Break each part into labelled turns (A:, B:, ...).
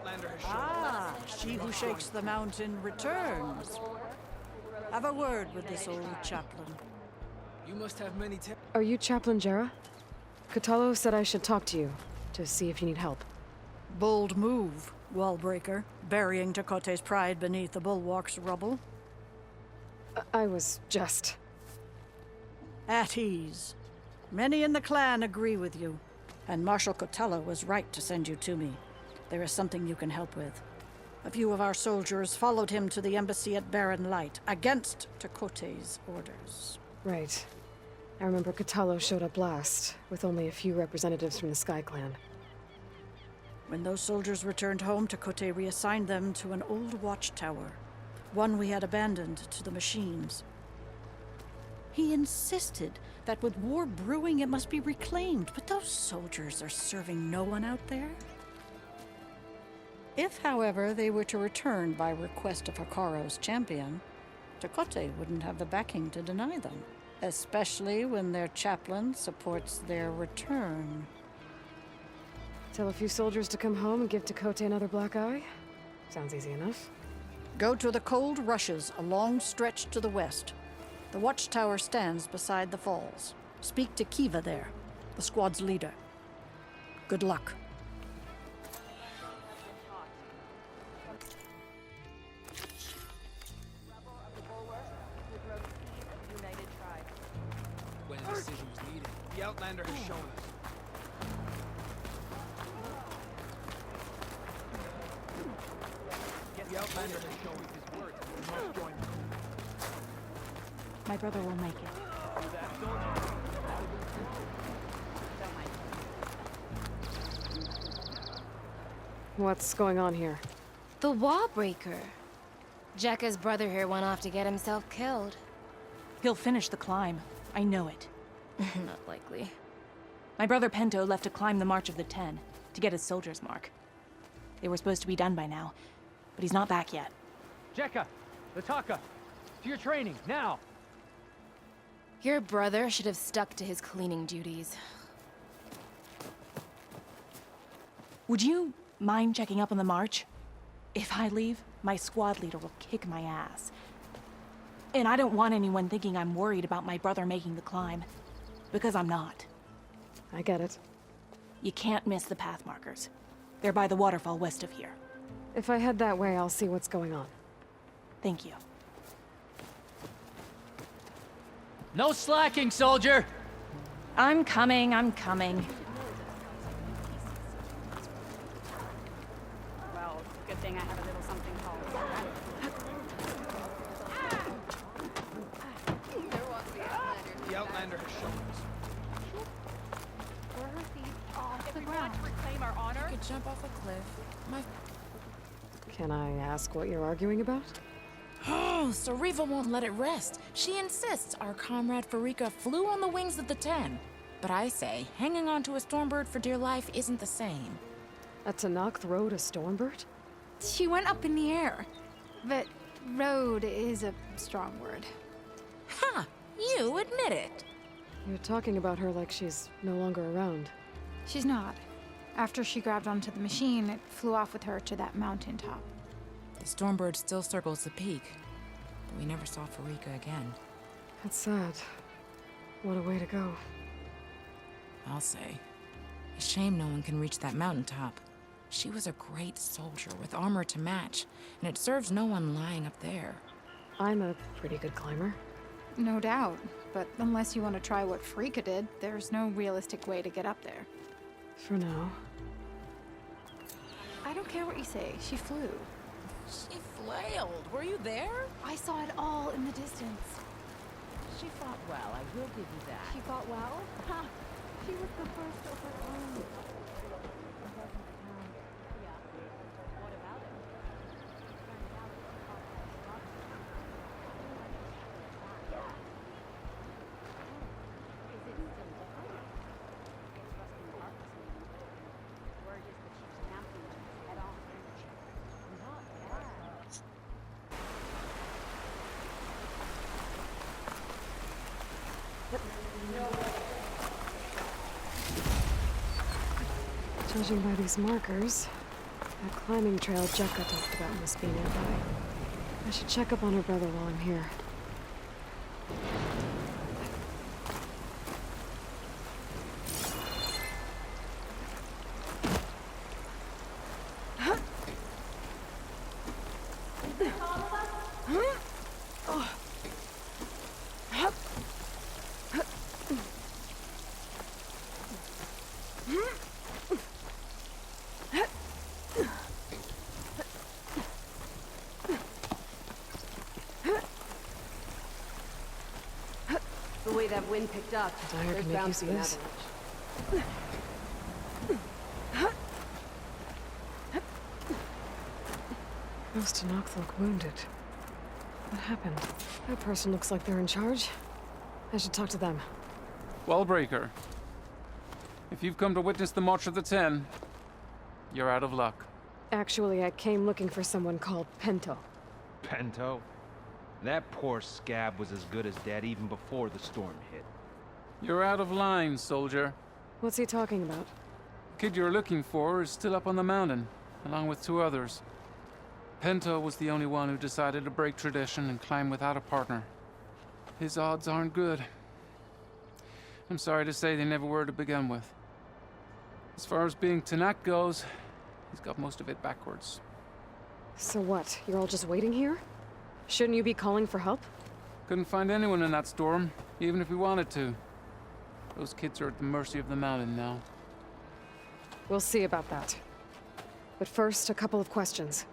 A: Outlander has shown
B: Ah, she who shakes the mountain returns. Have a word with this old chaplain.
A: You must have many
C: Are you Chaplain Jera? Kotallo said I should talk to you, to see if you need help.
B: Bold move, Wallbreaker, burying Tekote's pride beneath the bulwark's rubble.
C: I was just...
B: At ease. Many in the clan agree with you, and Marshal Kotallo was right to send you to me. There is something you can help with. A few of our soldiers followed him to the embassy at Barren Light, against Tekote's orders.
C: Right. I remember Kotallo showed up last, with only a few representatives from the Sky Clan.
B: When those soldiers returned home, Tekote reassigned them to an old watchtower, one we had abandoned to the machines. He insisted that with war brewing it must be reclaimed, but those soldiers are serving no one out there. If, however, they were to return by request of Hakaro's champion, Tekote wouldn't have the backing to deny them, especially when their chaplain supports their return.
C: Tell a few soldiers to come home and give Tekote another black eye? Sounds easy enough.
B: Go to the Cold Rushes, a long stretch to the west. The watchtower stands beside the falls. Speak to Kiva there, the squad's leader. Good luck.
A: when a decision was needed. The Outlander has shown us. The Outlander has shown us his word. We must join him.
D: My brother will make it.
C: What's going on here?
E: The Wallbreaker. Jekka's brother here went off to get himself killed.
D: He'll finish the climb. I know it.
E: Not likely.
D: My brother Pento left to climb the March of the Ten, to get his soldier's mark. They were supposed to be done by now, but he's not back yet.
F: Jekka! Lataka! To your training, now!
E: Your brother should have stuck to his cleaning duties.
D: Would you mind checking up on the march? If I leave, my squad leader will kick my ass. And I don't want anyone thinking I'm worried about my brother making the climb. Because I'm not.
C: I get it.
D: You can't miss the path markers. They're by the waterfall west of here.
C: If I head that way, I'll see what's going on.
D: Thank you.
F: No slacking, soldier!
D: I'm coming, I'm coming.
G: Well, good thing I have a little something called.
A: The Outlander has shown us.
G: Were her feet off the ground? To reclaim our honor?
H: Could jump off a cliff.
C: Can I ask what you're arguing about?
H: Oh, Sariva won't let it rest. She insists our comrade Farika flew on the wings of the Ten. But I say, hanging on to a Stormbird for dear life isn't the same.
C: A Tanakh rode a Stormbird?
I: She went up in the air. But road is a strong word.
H: Ha! You admit it.
C: You're talking about her like she's no longer around.
I: She's not. After she grabbed onto the machine, it flew off with her to that mountaintop.
H: The Stormbird still circles the peak, but we never saw Farika again.
C: That's sad. What a way to go.
H: I'll say. A shame no one can reach that mountaintop. She was a great soldier with armor to match, and it serves no one lying up there.
C: I'm a pretty good climber.
I: No doubt. But unless you want to try what Farika did, there's no realistic way to get up there.
C: For now.
I: I don't care what you say. She flew.
H: She flailed. Were you there?
I: I saw it all in the distance.
H: She fought well, I will give you that.
I: She fought well? Ha! She was the first of her own.
C: Judging by these markers, That climbing trail Jekka talked about must be nearby. I should check up on her brother while I'm here.
J: The way that wind picked up,
C: Dyer
J: there's
C: can make
J: bound
C: use
J: to
C: of
J: be an
C: this.
J: avalanche.
C: Most to Nocthulk wounded. What happened? That person looks like they're in charge. I should talk to them.
K: Wallbreaker. If you've come to witness the March of the Ten, you're out of luck.
C: Actually, I came looking for someone called Pento.
L: Pento? That poor scab was as good as dead even before the storm hit.
K: You're out of line, soldier.
C: What's he talking about?
K: The kid you're looking for is still up on the mountain, along with 2 others. Pento was the only one who decided to break tradition and climb without a partner. His odds aren't good. I'm sorry to say they never were to begin with. As far as being Tanak goes, he's got most of it backwards.
C: So what? You're all just waiting here? Shouldn't you be calling for help?
K: Couldn't find anyone in that storm, even if we wanted to. Those kids are at the mercy of the mountain now.
C: We'll see about that. But first, a couple of questions.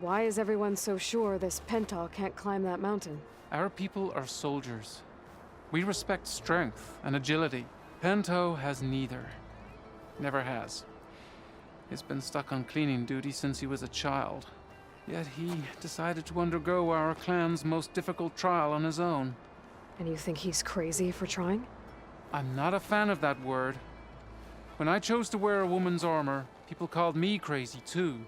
C: Why is everyone so sure this Pento can't climb that mountain?
K: Our people are soldiers. We respect strength and agility. Pento has neither. Never has. He's been stuck on cleaning duty since he was a child. Yet he decided to undergo our clan's most difficult trial on his own.
C: And you think he's crazy for trying?
K: I'm not a fan of that word. When I chose to wear a woman's armor, people called me crazy too.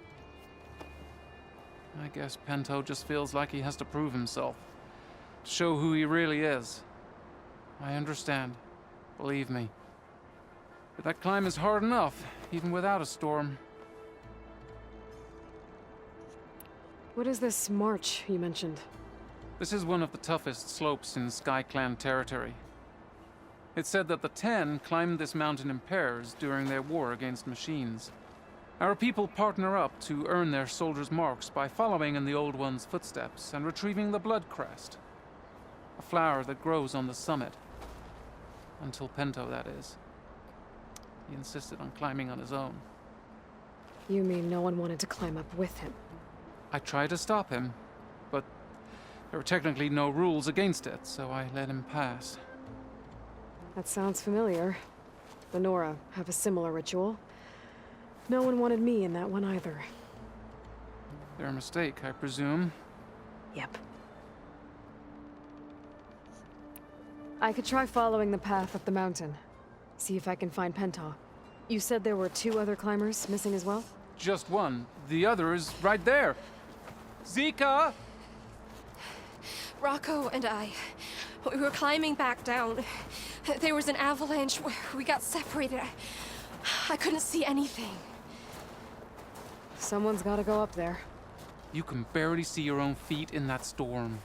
K: I guess Pento just feels like he has to prove himself. To show who he really is. I understand. Believe me. But that climb is hard enough, even without a storm.
C: What is this march you mentioned?
K: This is one of the toughest slopes in SkyClan territory. It's said that the Ten climbed this mountain in pairs during their war against machines. Our people partner up to earn their soldiers' marks by following in the Old One's footsteps and retrieving the Blood Crest, a flower that grows on the summit. Until Pento, that is. He insisted on climbing on his own.
C: You mean no one wanted to climb up with him?
K: I tried to stop him, but there were technically no rules against it, so I let him pass.
C: That sounds familiar. The Nora have a similar ritual. No one wanted me in that one either.
K: Their mistake, I presume.
C: Yep. I could try following the path up the mountain. See if I can find Pento. You said there were 2 other climbers missing as well?
K: Just one. The other is right there. Zika!
E: Rocco and I, we were climbing back down. There was an avalanche. We got separated. I couldn't see anything.
C: Someone's gotta go up there.
K: You can barely see your own feet in that storm.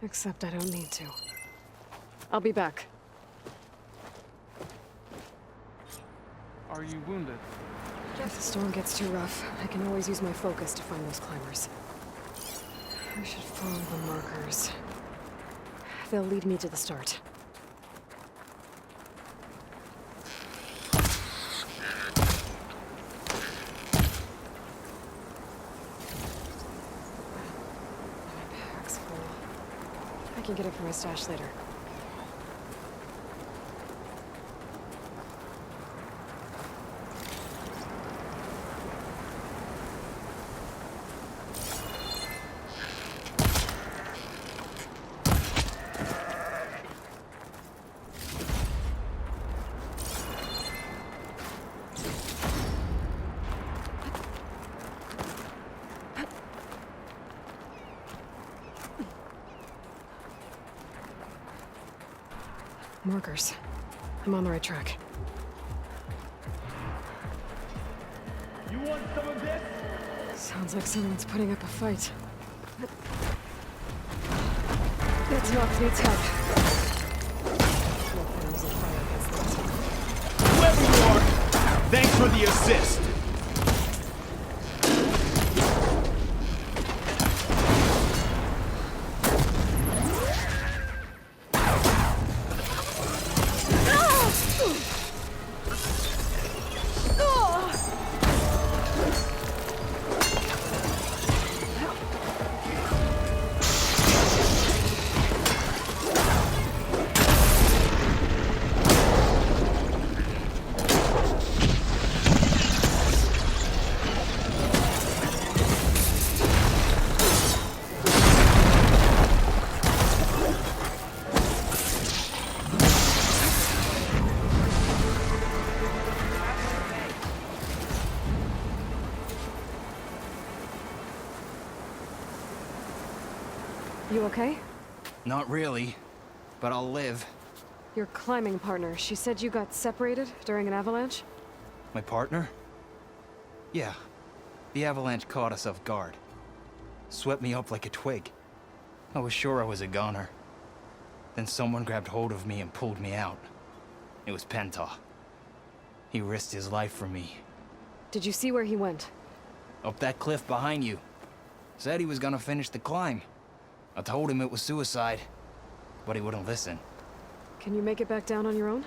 C: Except I don't need to. I'll be back.
K: Are you wounded?
C: If the storm gets too rough, I can always use my focus to find those climbers. I should follow the markers. They'll lead me to the start. My pack's full. I can get it from my stash later. Markers. I'm on the right track.
F: want some of this?
C: Sounds like someone's putting up a fight. Let's knock Fleet's head.
M: Whoever you are, thanks for the assist.
C: You okay?
N: Not really, but I'll live.
C: Your climbing partner, she said you got separated during an avalanche?
N: My partner? Yeah. The avalanche caught us off guard. Swept me up like a twig. I was sure I was a goner. Then someone grabbed hold of me and pulled me out. It was Penta. He risked his life for me.
C: Did you see where he went?
N: Up that cliff behind you. Said he was gonna finish the climb. I told him it was suicide, but he wouldn't listen.
C: Can you make it back down on your own?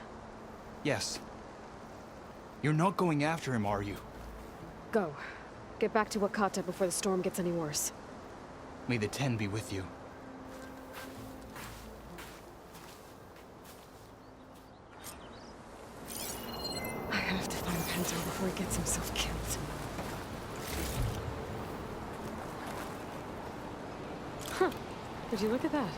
N: Yes. You're not going after him, are you?
C: Go. Get back to Wakata before the storm gets any worse.
N: May the Ten be with you.
C: I have to find Pento before he gets himself killed. Huh. Would you look at that?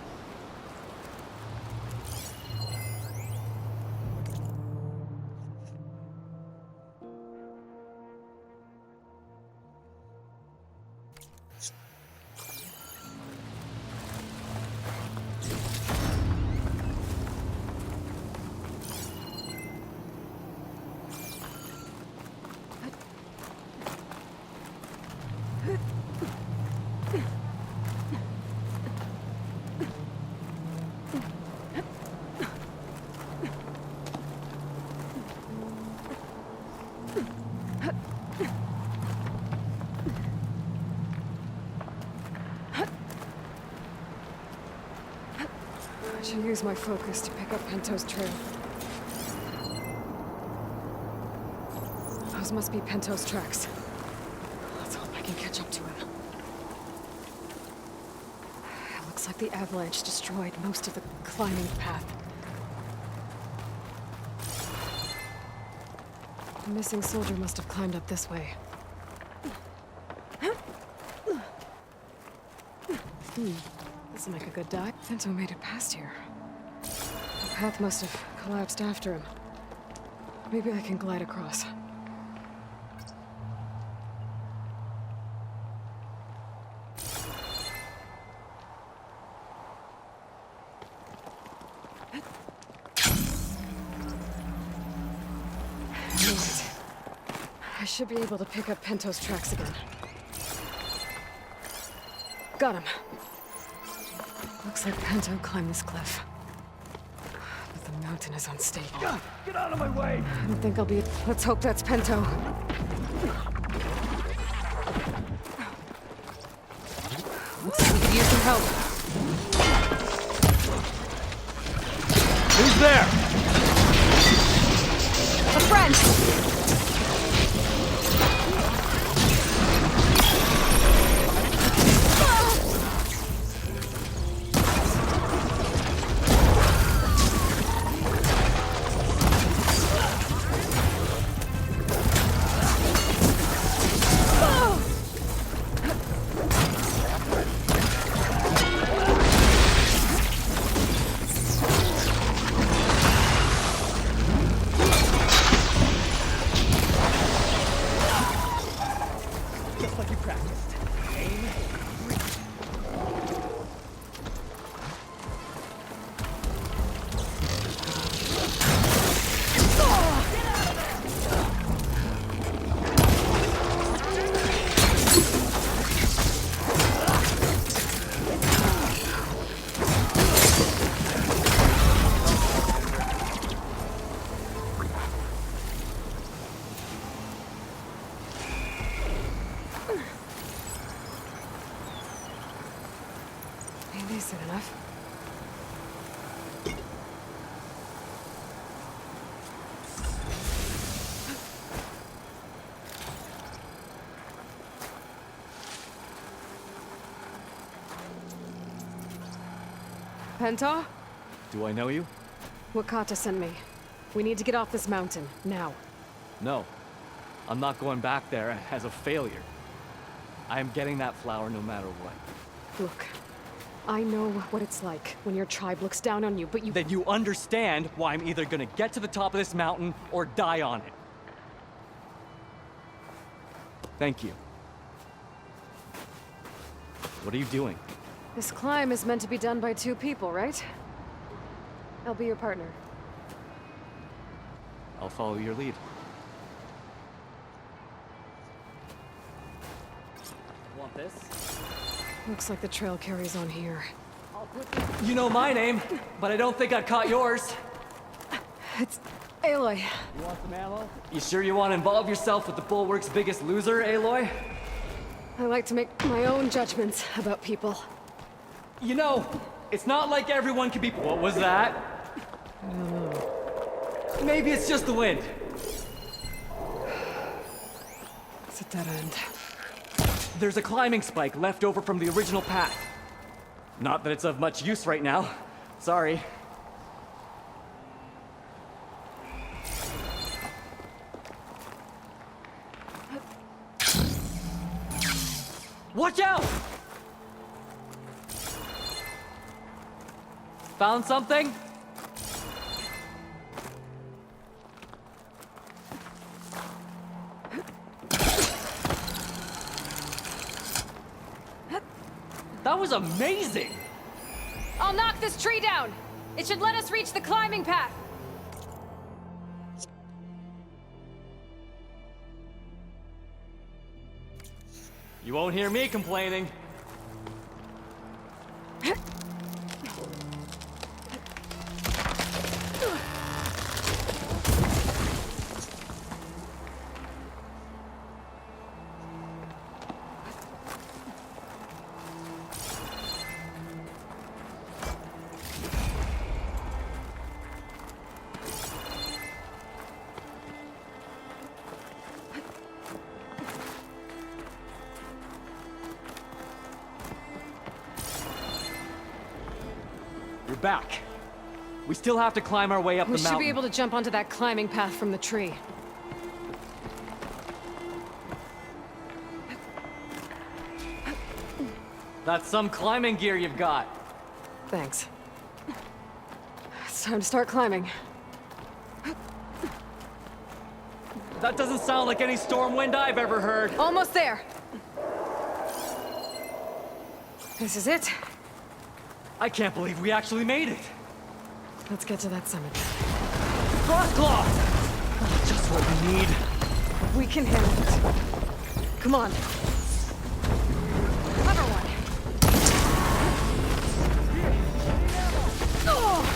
C: I should use my focus to pick up Pento's trail. Those must be Pento's tracks. Let's hope I can catch up to him. It looks like the avalanche destroyed most of the climbing path. The missing soldier must have climbed up this way. This'll make a good dive. Pento made it past here. The path must have collapsed after him. Maybe I can glide across. I should be able to pick up Pento's tracks again. Got him. Looks like Pento climbed this cliff. But the mountain is unstable.
F: Get out of my way!
C: I don't think I'll be... Let's hope that's Pento. Looks like we could use some help.
M: Who's there?
C: A friend! Penta?
O: Do I know you?
C: Wakata sent me. We need to get off this mountain, now.
O: No. I'm not going back there as a failure. I am getting that flower no matter what.
C: Look, I know what it's like when your tribe looks down on you, but you—
O: Then you understand why I'm either gonna get to the top of this mountain or die on it. Thank you. What are you doing?
C: This climb is meant to be done by 2 people, right? I'll be your partner.
O: I'll follow your lead. Want this?
C: Looks like the trail carries on here.
O: You know my name, but I don't think I caught yours.
C: It's Aloy.
O: You want some ammo? You sure you want to involve yourself with the Bulwark's biggest loser, Aloy?
C: I like to make my own judgments about people.
O: You know, it's not like everyone can be— What was that? Maybe it's just the wind.
C: It's a dead end.
O: There's a climbing spike left over from the original path. Not that it's of much use right now. Sorry. Watch out! Found something? That was amazing!
E: I'll knock this tree down! It should let us reach the climbing path!
O: You won't hear me complaining. You're back. We still have to climb our way up the
C: We
O: mountain.
C: should be able to jump onto that climbing path from the tree.
O: That's some climbing gear you've got.
C: Thanks. It's time to start climbing.
O: That doesn't sound like any storm wind I've ever heard.
C: Almost there. This is it.
O: I can't believe we actually made it.
C: Let's get to that summit.
O: Frostclaw! Just what we need.
C: We can handle it. Come on. Clever one. Oh!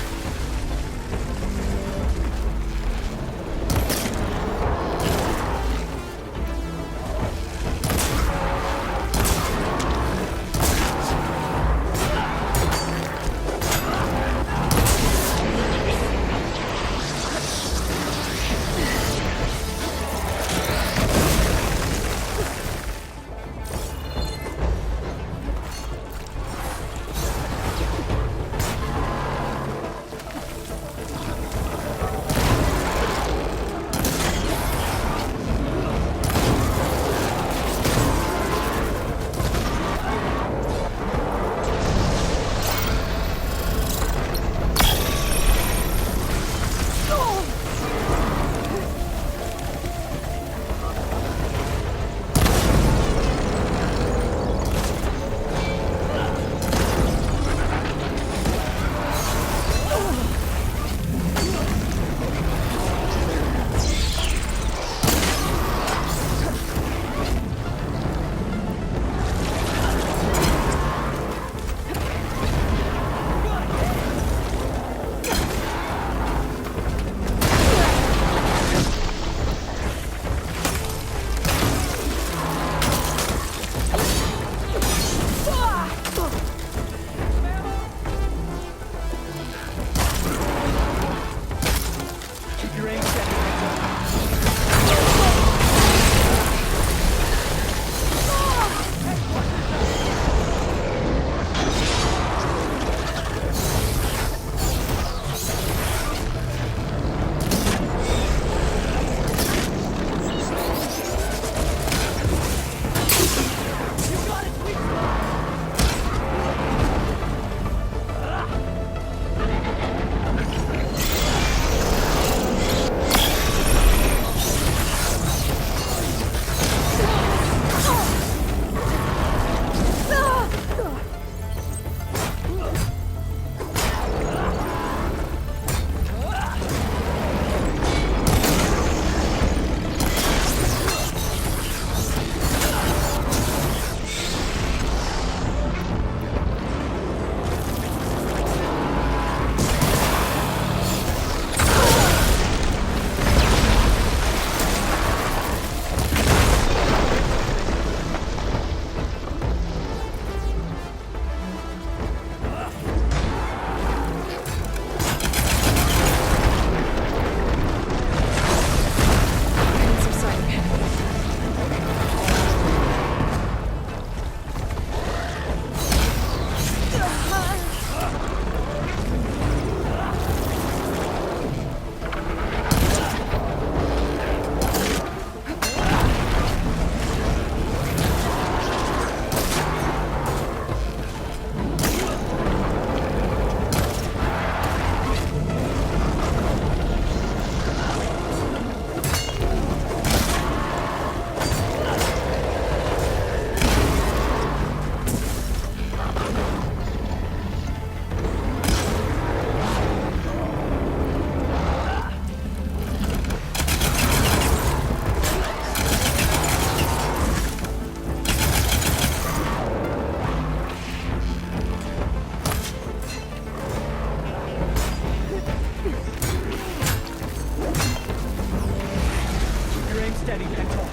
O: Steady, Pencil.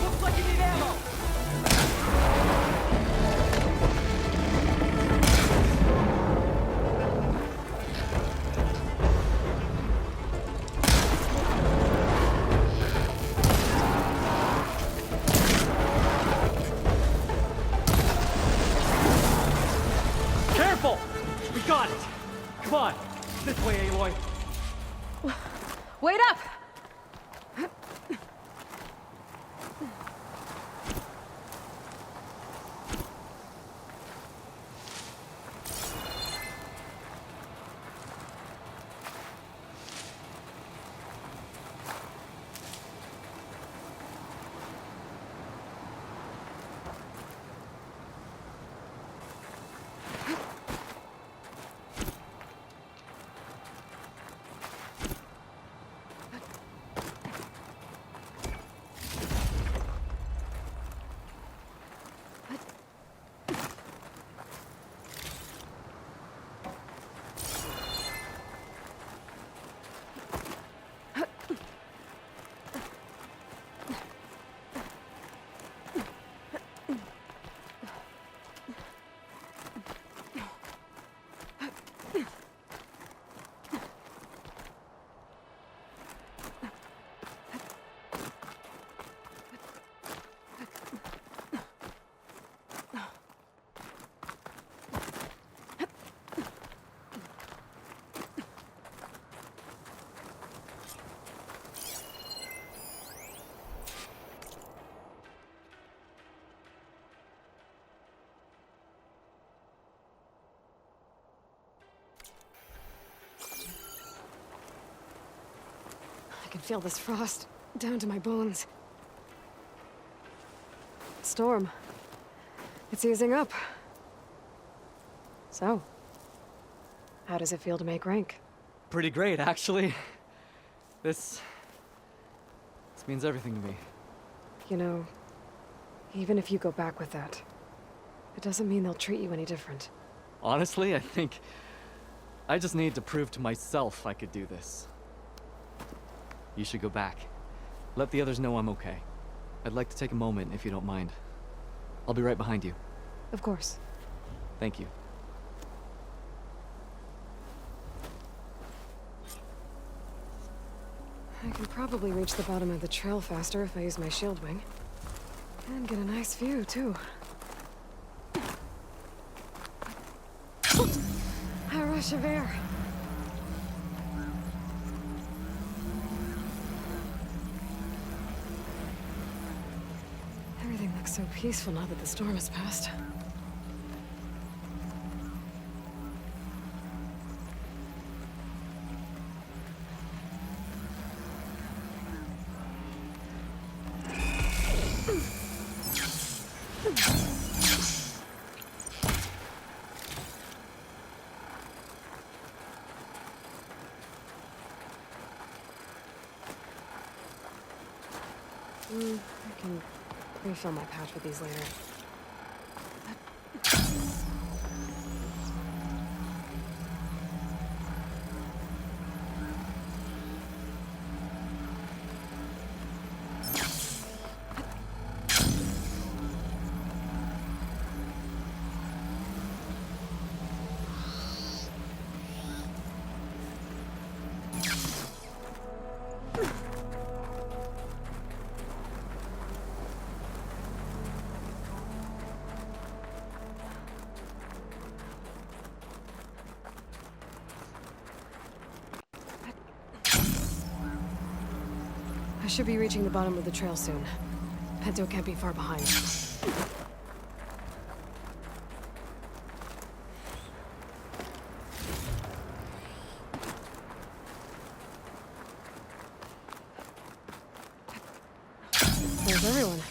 O: Looks like you need ammo. Careful! We got it! Come on! This way, Aloy!
C: Wait up! I can feel this frost down to my bones. Storm. It's easing up. So, how does it feel to make rank?
O: Pretty great, actually. This means everything to me.
C: You know, even if you go back with that, it doesn't mean they'll treat you any different.
O: Honestly, I think I just need to prove to myself I could do this. You should go back. Let the others know I'm okay. I'd like to take a moment, if you don't mind. I'll be right behind you.
C: Of course.
O: Thank you.
C: I can probably reach the bottom of the trail faster if I use my shield wing. And get a nice view, too. A rush of air. Everything looks so peaceful now that the storm has passed. I can refill my pouch with these later. I should be reaching the bottom of the trail soon. Pento can't be far behind. There's everyone.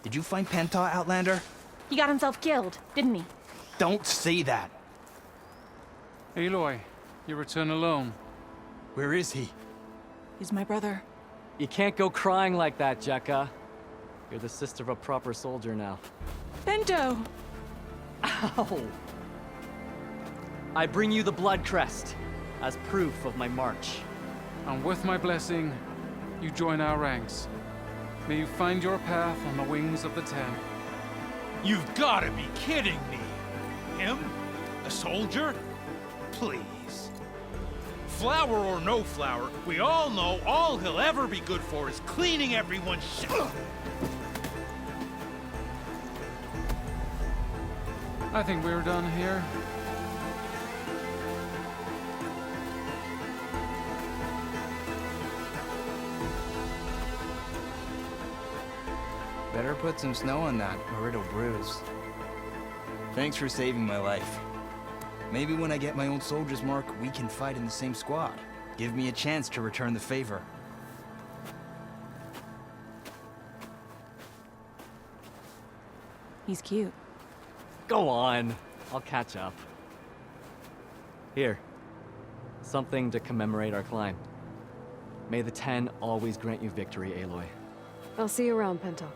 N: Did you find Pento, Outlander?
D: He got himself killed, didn't he?
N: Don't say that.
K: Aloy, you return alone.
N: Where is he?
D: He's my brother.
O: You can't go crying like that, Jekka. You're the sister of a proper soldier now.
D: Bento!
O: Ow! I bring you the blood crest as proof of my march.
K: And with my blessing, you join our ranks. May you find your path on the wings of the Ten.
M: You've gotta be kidding me! Him? A soldier? Please. Flower or no flower, we all know all he'll ever be good for is cleaning everyone's shit.
K: I think we're done here.
N: Better put some snow on that, or it'll bruise. Thanks for saving my life. Maybe when I get my old soldier's mark, we can fight in the same squad. Give me a chance to return the favor.
D: He's cute.
O: Go on. I'll catch up. Here. Something to commemorate our climb. May the Ten always grant you victory, Aloy.
C: I'll see you around, Pento.